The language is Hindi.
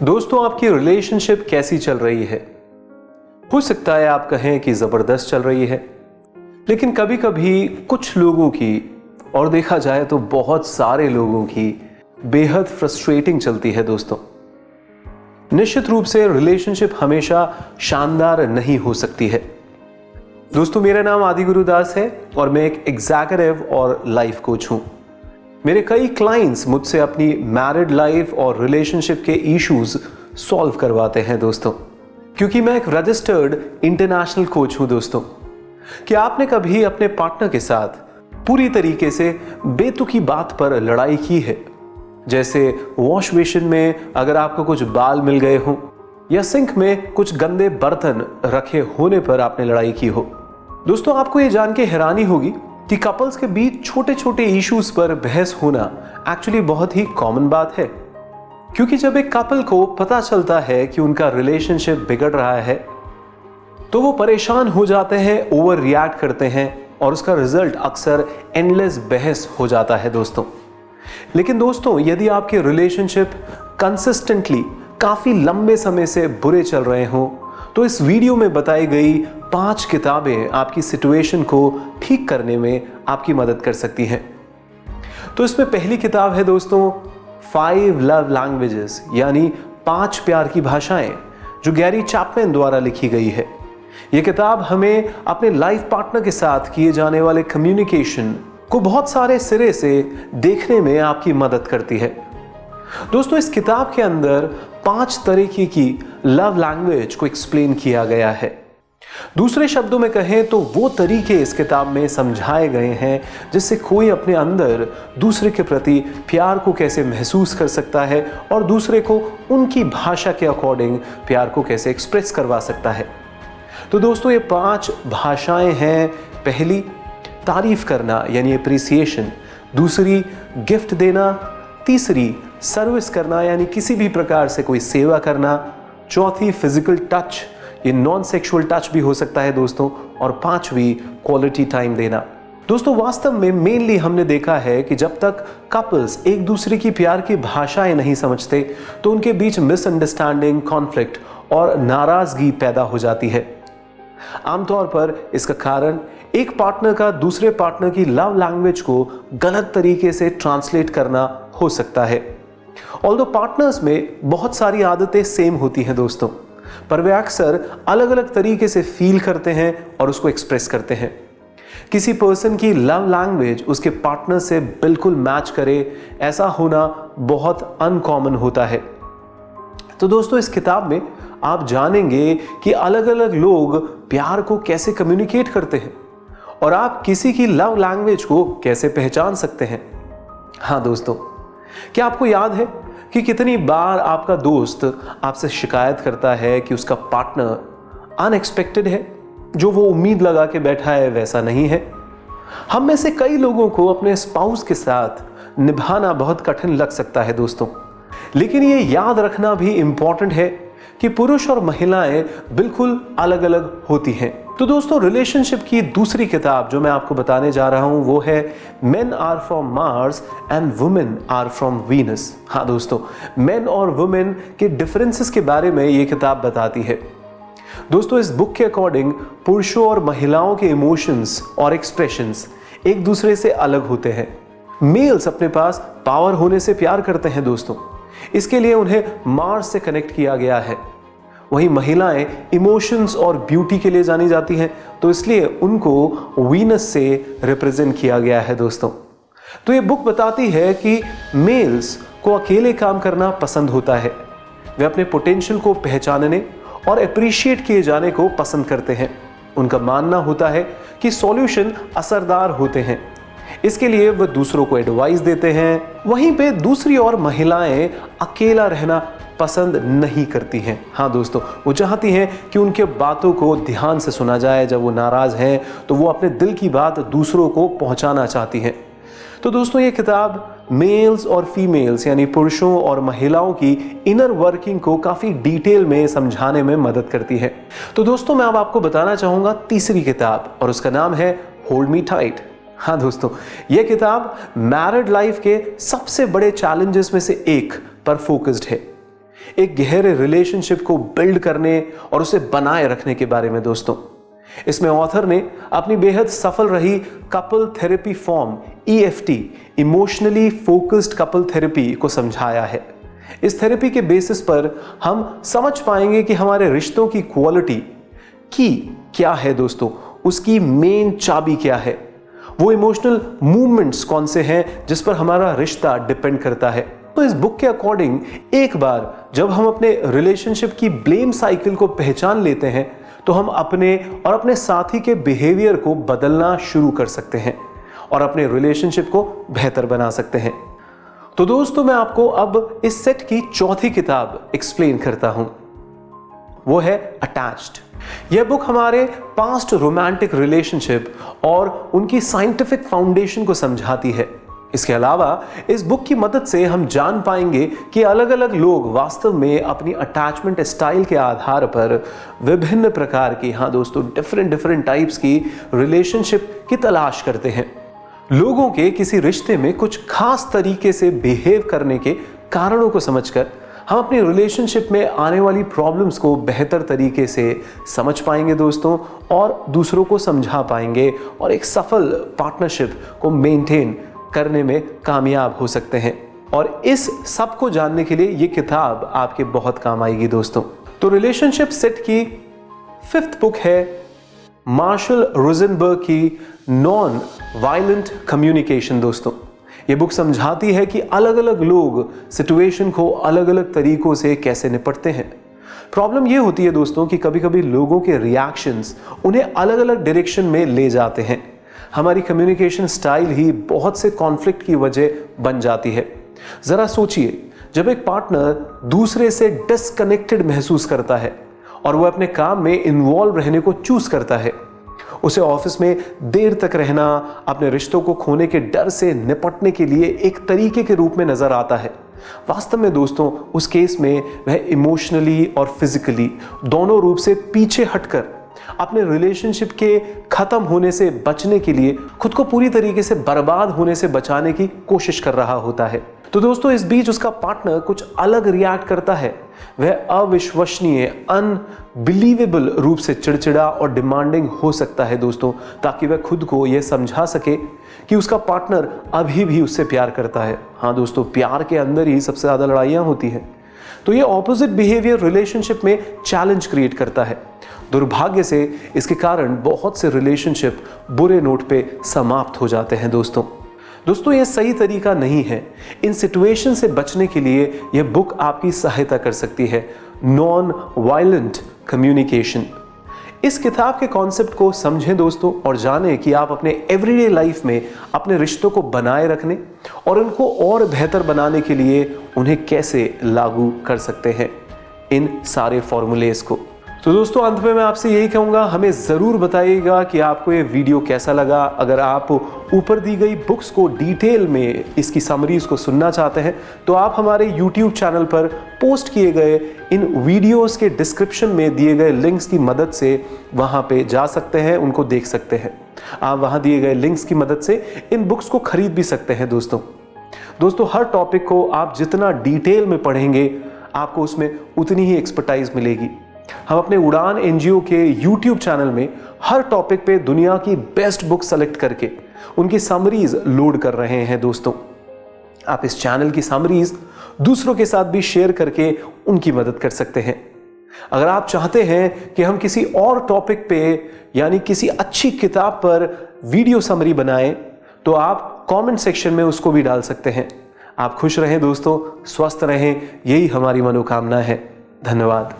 दोस्तों, आपकी रिलेशनशिप कैसी चल रही है? हो सकता है आप कहें कि जबरदस्त चल रही है, लेकिन कभी कभी कुछ लोगों की, और देखा जाए तो बहुत सारे लोगों की, बेहद फ्रस्ट्रेटिंग चलती है। दोस्तों, निश्चित रूप से रिलेशनशिप हमेशा शानदार नहीं हो सकती है। दोस्तों, मेरा नाम आदि गुरुदास है और मैं एक एग्जीक्यूटिव और लाइफ कोच हूं। मेरे कई क्लाइंट्स मुझसे अपनी मैरिड लाइफ और रिलेशनशिप के इश्यूज सॉल्व करवाते हैं दोस्तों, क्योंकि मैं एक रजिस्टर्ड इंटरनेशनल कोच हूं। दोस्तों, क्या आपने कभी अपने पार्टनर के साथ पूरी तरीके से बेतुकी बात पर लड़ाई की है? जैसे वॉश बेसिन में अगर आपको कुछ बाल मिल गए हों, या सिंक में कुछ गंदे बर्तन रखे होने पर आपने लड़ाई की हो। दोस्तों, आपको यह जान के हैरानी होगी कि कपल्स के बीच छोटे छोटे इश्यूज पर बहस होना एक्चुअली बहुत ही कॉमन बात है, क्योंकि जब एक कपल को पता चलता है कि उनका रिलेशनशिप बिगड़ रहा है तो वो परेशान हो जाते हैं, ओवर रिएक्ट करते हैं और उसका रिजल्ट अक्सर एंडलेस बहस हो जाता है। लेकिन दोस्तों, यदि आपके रिलेशनशिप कंसिस्टेंटली काफी लंबे समय से बुरे चल रहे हों, तो इस वीडियो में बताई गई 5 किताबें आपकी सिचुएशन को ठीक करने में आपकी मदद कर सकती हैं। तो इसमें पहली किताब है दोस्तों 5 लव लैंग्वेजेस, यानी 5 प्यार की भाषाएं, जो गैरी चैपमैन द्वारा लिखी गई है। यह किताब हमें अपने लाइफ पार्टनर के साथ किए जाने वाले कम्युनिकेशन को बहुत सारे सिरे से देखने में आपकी मदद करती है। दोस्तों, इस किताब के अंदर 5 तरीके की लव लैंग्वेज को एक्सप्लेन किया गया है। दूसरे शब्दों में कहें तो वो तरीके इस किताब में समझाए गए हैं जिससे कोई अपने अंदर दूसरे के प्रति प्यार को कैसे महसूस कर सकता है और दूसरे को उनकी भाषा के अकॉर्डिंग प्यार को कैसे एक्सप्रेस करवा सकता है। तो दोस्तों, ये 5 भाषाएं हैं। पहली, तारीफ करना यानी एप्रिसिएशन। दूसरी, गिफ्ट देना। तीसरी, सर्विस करना यानी किसी भी प्रकार से कोई सेवा करना। चौथी, फिजिकल टच, ये नॉन सेक्सुअल टच भी हो सकता है दोस्तों। और 5वीं, क्वालिटी टाइम देना। दोस्तों, वास्तव में मेनली हमने देखा है कि जब तक कपल्स एक दूसरे की प्यार की भाषाएं नहीं समझते तो उनके बीच मिसअंडरस्टैंडिंग, कॉन्फ्लिक्ट और नाराजगी पैदा हो जाती है। आमतौर पर इसका कारण एक पार्टनर का दूसरे पार्टनर की लव लैंग्वेज को गलत तरीके से ट्रांसलेट करना हो सकता है। ऑल्दो पार्टनर्स में बहुत सारी आदतें सेम होती हैं दोस्तों, पर वे अक्सर अलग अलग तरीके से फील करते हैं और उसको एक्सप्रेस करते हैं। किसी पर्सन की लव लैंग्वेज उसके पार्टनर से बिल्कुल मैच करे, ऐसा होना बहुत अनकॉमन होता है। तो दोस्तों, इस किताब में आप जानेंगे कि अलग अलग लोग प्यार को कैसे कम्युनिकेट करते हैं और आप किसी की लव लैंग्वेज को कैसे पहचान सकते हैं। हाँ दोस्तों, क्या आपको याद है कि कितनी बार आपका दोस्त आपसे शिकायत करता है कि उसका पार्टनर अनएक्सपेक्टेड है, जो वो उम्मीद लगा के बैठा है वैसा नहीं है। हम में से कई लोगों को अपने स्पाउस के साथ निभाना बहुत कठिन लग सकता है दोस्तों, लेकिन ये याद रखना भी इंपॉर्टेंट है कि पुरुष और महिलाएं बिल्कुल अलग अलग होती हैं। तो दोस्तों, रिलेशनशिप की दूसरी किताब जो मैं आपको बताने जा रहा हूं वो है men are from Mars and women are from Venus. हाँ दोस्तों, मेन और वुमेन के डिफरेंसेस के बारे में ये किताब बताती है। दोस्तों, इस बुक के अकॉर्डिंग पुरुषों और महिलाओं के इमोशंस और एक्सप्रेशंस एक दूसरे से अलग होते हैं। मेल्स अपने पास पावर होने से प्यार करते हैं दोस्तों, इसके लिए उन्हें मार्स से कनेक्ट किया गया है। वहीं महिलाएं इमोशंस और ब्यूटी के लिए जानी जाती हैं, तो इसलिए उनको वीनस से रिप्रेजेंट किया गया है दोस्तों। तो ये बुक बताती है कि मेल्स को अकेले काम करना पसंद होता है। वे अपने पोटेंशियल को पहचानने और अप्रिशिएट किए जाने को पसंद करते हैं। उनका मानना होता है कि सॉल्यूशन असरदार होते हैं, इसके लिए वे दूसरों को एडवाइस देते हैं। वहीं पे दूसरी ओर महिलाएं अकेला रहना पसंद नहीं करती हैं। हाँ दोस्तों, वो चाहती हैं कि उनके बातों को ध्यान से सुना जाए। जब वो नाराज हैं तो वो अपने दिल की बात दूसरों को पहुंचाना चाहती हैं। तो दोस्तों, ये किताब मेल्स और फीमेल्स यानी पुरुषों और महिलाओं की इनर वर्किंग को काफी डिटेल में समझाने में मदद करती है। तो दोस्तों, मैं अब आपको बताना चाहूंगा तीसरी किताब, और उसका नाम है होल्ड मी टाइट। हाँ दोस्तों, यह किताब मैरिड लाइफ के सबसे बड़े चैलेंजेस में से एक पर फोकस्ड है। एक गहरे रिलेशनशिप को बिल्ड करने और उसे बनाए रखने के बारे में दोस्तों। इसमें ऑथर ने अपनी बेहद सफल रही couple therapy form EFT, emotionally focused couple therapy को समझाया है। इस थेरेपी के बेसिस पर हम समझ पाएंगे कि हमारे रिश्तों की क्वालिटी की क्या है दोस्तों, उसकी मेन चाबी क्या है, वो इमोशनल मूवमेंट्स कौन से हैं जिस पर हमारा रिश्ता डिपेंड करता है। तो इस बुक के अकॉर्डिंग एक बार जब हम अपने रिलेशनशिप की ब्लेम साइकिल को पहचान लेते हैं तो हम अपने और अपने साथी के बिहेवियर को बदलना शुरू कर सकते हैं और अपने रिलेशनशिप को बेहतर बना सकते हैं। तो दोस्तों मैं आपको अब इस सेट की चौथी किताब एक्सप्लेन करता हूं, वो है अटैच्ड। यह बुक हमारे पास्ट रोमांटिक रिलेशनशिप और उनकी साइंटिफिक फाउंडेशन को समझाती है। इसके अलावा इस बुक की मदद से हम जान पाएंगे कि अलग अलग लोग वास्तव में अपनी अटैचमेंट स्टाइल के आधार पर विभिन्न प्रकार की, हाँ दोस्तों, डिफरेंट टाइप्स की रिलेशनशिप की तलाश करते हैं। लोगों के किसी रिश्ते में कुछ खास तरीके से बिहेव करने के कारणों को समझकर हम अपनी रिलेशनशिप में आने वाली प्रॉब्लम्स को बेहतर तरीके से समझ पाएंगे दोस्तों, और दूसरों को समझा पाएंगे और एक सफल पार्टनरशिप को मेंटेन करने में कामयाब हो सकते हैं। और इस सब को जानने के लिए ये किताब आपके बहुत काम आएगी दोस्तों। तो रिलेशनशिप सेट की 5th बुक है मार्शल रोजनबर्ग की नॉन वायलेंट कम्युनिकेशन दोस्तों। ये बुक समझाती है कि अलग अलग लोग सिचुएशन को अलग अलग तरीकों से कैसे निपटते हैं। प्रॉब्लम ये होती है दोस्तों कि कभी कभी लोगों के रिएक्शंस उन्हें अलग अलग डायरेक्शन में ले जाते हैं। हमारी कम्युनिकेशन स्टाइल ही बहुत से कॉन्फ्लिक्ट की वजह बन जाती है। जरा सोचिए, जब एक पार्टनर दूसरे से डिस्कनेक्टेड महसूस करता है और वह अपने काम में इन्वॉल्व रहने को चूज करता है, उसे ऑफिस में देर तक रहना अपने रिश्तों को खोने के डर से निपटने के लिए एक तरीके के रूप में नजर आता है। वास्तव में दोस्तों उस केस में वह इमोशनली और फिजिकली दोनों रूप से पीछे हटकर अपने रिलेशनशिप के खत्म होने से बचने के लिए खुद को पूरी तरीके से बर्बाद होने से बचाने की कोशिश कर रहा होता है। तो दोस्तों इस बीच उसका पार्टनर कुछ अलग रिएक्ट करता है। वह अविश्वसनीय, अनबिलीवेबल रूप से चिड़चिड़ा और डिमांडिंग हो सकता है दोस्तों, ताकि वह खुद को यह समझा सके कि उसका पार्टनर अभी भी उससे प्यार करता है। हाँ दोस्तों, प्यार के अंदर ही सबसे ज्यादा लड़ाइयां होती हैं। तो ये ऑपोजिट बिहेवियर रिलेशनशिप में चैलेंज क्रिएट करता है। दुर्भाग्य से इसके कारण बहुत से रिलेशनशिप बुरे नोट पे समाप्त हो जाते हैं दोस्तों ये सही तरीका नहीं है। इन सिचुएशन से बचने के लिए यह बुक आपकी सहायता कर सकती है। नॉन वायलेंट कम्युनिकेशन, इस किताब के कॉन्सेप्ट को समझें दोस्तों और जानें कि आप अपने एवरीडे लाइफ में अपने रिश्तों को बनाए रखने और उनको और बेहतर बनाने के लिए उन्हें कैसे लागू कर सकते हैं, इन सारे फॉर्मूलेस को। तो दोस्तों अंत में मैं आपसे यही कहूँगा, हमें ज़रूर बताइएगा कि आपको ये वीडियो कैसा लगा। अगर आप ऊपर दी गई बुक्स को डिटेल में इसकी समरीज को सुनना चाहते हैं तो आप हमारे YouTube चैनल पर पोस्ट किए गए इन वीडियोस के डिस्क्रिप्शन में दिए गए लिंक्स की मदद से वहाँ पे जा सकते हैं, उनको देख सकते हैं। आप वहाँ दिए गए लिंक्स की मदद से इन बुक्स को खरीद भी सकते हैं दोस्तों हर टॉपिक को आप जितना डिटेल में पढ़ेंगे आपको उसमें उतनी ही एक्सपर्टाइज मिलेगी। हम अपने उड़ान NGO के YouTube चैनल में हर टॉपिक पे दुनिया की बेस्ट बुक सेलेक्ट करके उनकी समरीज लोड कर रहे हैं दोस्तों। आप इस चैनल की समरीज दूसरों के साथ भी शेयर करके उनकी मदद कर सकते हैं। अगर आप चाहते हैं कि हम किसी और टॉपिक पे यानी किसी अच्छी किताब पर वीडियो समरी बनाएं तो आप कमेंट सेक्शन में उसको भी डाल सकते हैं। आप खुश रहें दोस्तों, स्वस्थ रहें, यही हमारी मनोकामना है। धन्यवाद।